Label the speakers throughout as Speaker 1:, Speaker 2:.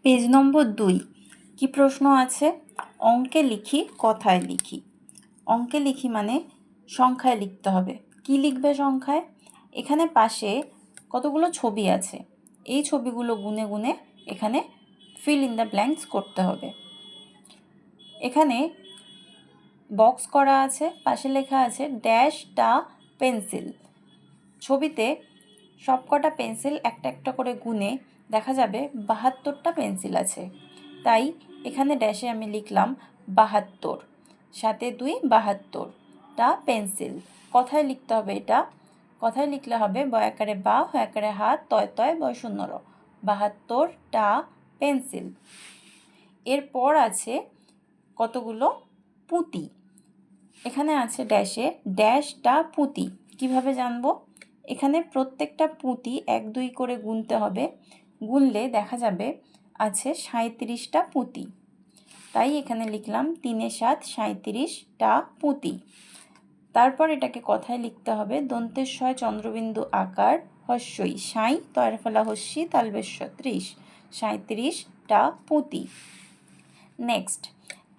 Speaker 1: Page নম্বর 2 কি প্রশ্ন আছে? অঙ্কে লিখি কথায় লিখি। অঙ্কে লিখি মানে সংখ্যায় লিখতে হবে। কি লিখবে সংখ্যায়? এখানে পাশে কতগুলো ছবি আছে, এই ছবিগুলো গুনে গুনে এখানে ফিল ইন দ্য ব্ল্যাঙ্কস করতে হবে। এখানে বক্স করা আছে, পাশে লেখা আছে ড্যাশ দ্য পেন্সিল। ছবিতে সবকটা পেন্সিল একটা একটা করে গুনে দেখা যাবে 72টা পেন্সিল আছে, তাই এখানে ড্যাশে আমি লিখলাম 72, 7 2 72টা পেন্সিল। কথায় লিখতে হবে এটা, কথায় লিখলে হবে বয়াকারে বা, হয়াকারে হাত, তয় তয় বয় শূন্য র, 72টা পেন্সিল। এরপর আছে কতগুলো পুঁতি। এখানে আছে ড্যাশে ড্যাশটা পুঁতি। কিভাবে জানবো? এখানে প্রত্যেকটা পুঁতি 1 2 করে গুনতে হবে, গুনলে দেখা যাবে আছে 37টা পুঁতি, তাই এখানে লিখলাম 3 7 37টা পুঁতি। তারপর এটাকে কথায় লিখতে হবে দন্তেশ্বয় চন্দ্রবিন্দু আকার হস্যই সাঁই তয়ের ফলা হস্যি তালবেশ্য 30, 37টা পুঁতি। নেক্সট,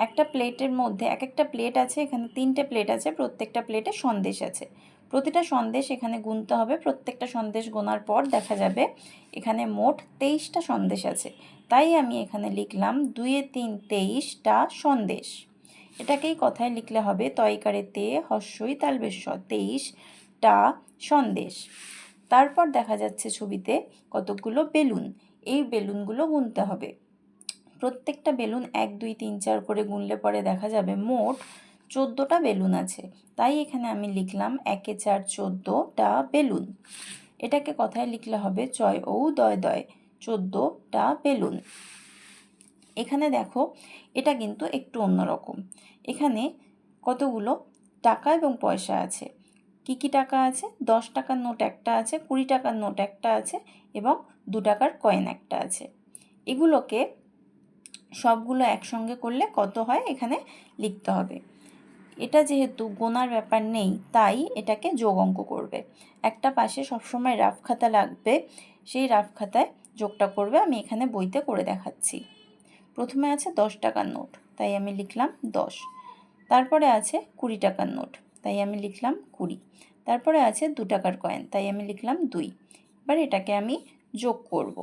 Speaker 1: একটা প্লেটের মধ্যে এক একটা প্লেট আছে, এখানে 3টে প্লেট আছে, প্রত্যেকটা প্লেটে সন্দেশ আছে। প্রতিটা সন্দেশ এখানে গুনতে হবে, প্রত্যেকটা সন্দেশ গোনার পর দেখা যাবে এখানে মোট 23টা সন্দেশ আছে, তাই আমি এখানে লিখলাম 2 3 23টা সন্দেশ। এটাকেই কথায় লিখলে হবে তয়কারে তে হস্যই তালবেশ্য 23টা সন্দেশ। তারপর দেখা যাচ্ছে ছবিতে কতগুলো বেলুন, এই বেলুনগুলো গুনতে হবে। প্রত্যেকটা বেলুন 1 2 3 4 করে গুনলে পরে দেখা যাবে মোট 14টা বেলুন আছে, তাই এখানে আমি লিখলাম 1 4 14টা বেলুন। এটাকে কথায় লিখলে হবে চয় ও দয় দয় 14টা বেলুন। এখানে দেখো এটা কিন্তু একটু অন্যরকম, এখানে কতগুলো টাকা এবং পয়সা আছে। কি কি টাকা আছে? 10 টাকার নোট একটা আছে, 20 টাকার নোট একটা আছে এবং 2 টাকার কয়েন একটা আছে। এগুলোকে সবগুলো একসঙ্গে করলে কত হয় এখানে লিখতে হবে। এটা যেহেতু গোনার ব্যাপার নেই, তাই এটাকে যোগ অঙ্ক করবে। একটা পাশে সবসময় রাফ খাতা লাগবে, সেই রাফ খাতায় যোগটা করবে। আমি এখানে বইতে করে দেখাচ্ছি। প্রথমে আছে 10 টাকার নোট, তাই আমি লিখলাম 10। তারপরে আছে 20 টাকার নোট, তাই আমি লিখলাম 20। তারপরে আছে 2 টাকার কয়েন, তাই আমি লিখলাম 2। এবার এটাকে আমি যোগ করব।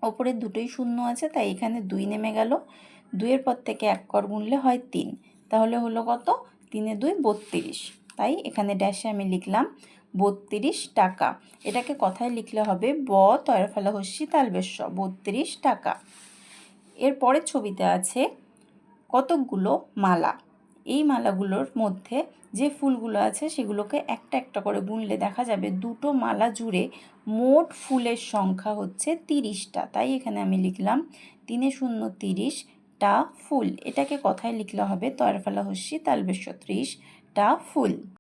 Speaker 1: ওপরে দুটোই শূন্য আছে, তাই এখানে 2 নেমে গেল। 2-এর পর থেকে 1 কর গুনলে হয় 3, তাহলে হলো কত? 3 2 32, তাই এখানে ড্যাশে আমি লিখলাম 32 টাকা। এটাকে কথায় লিখলে হবে ব তয়ের ফলা হস্যি তালবেশ্য 32 টাকা। এর পরের ছবিতে আছে কতকগুলো মালা। এই মালাগুলোর মধ্যে যে ফুলগুলো আছে সেগুলোকে একটা একটা করে গুনলে দেখা যাবে দুটো মালা জুড়ে মোট ফুলের সংখ্যা হচ্ছে 30টা, তাই এখানে আমি লিখলাম 3 0 30টা ফুল। এটাকে কথায় লিখলে হবে তয়ের ফলা হস্যি তালবেশ্য 30টা ফুল।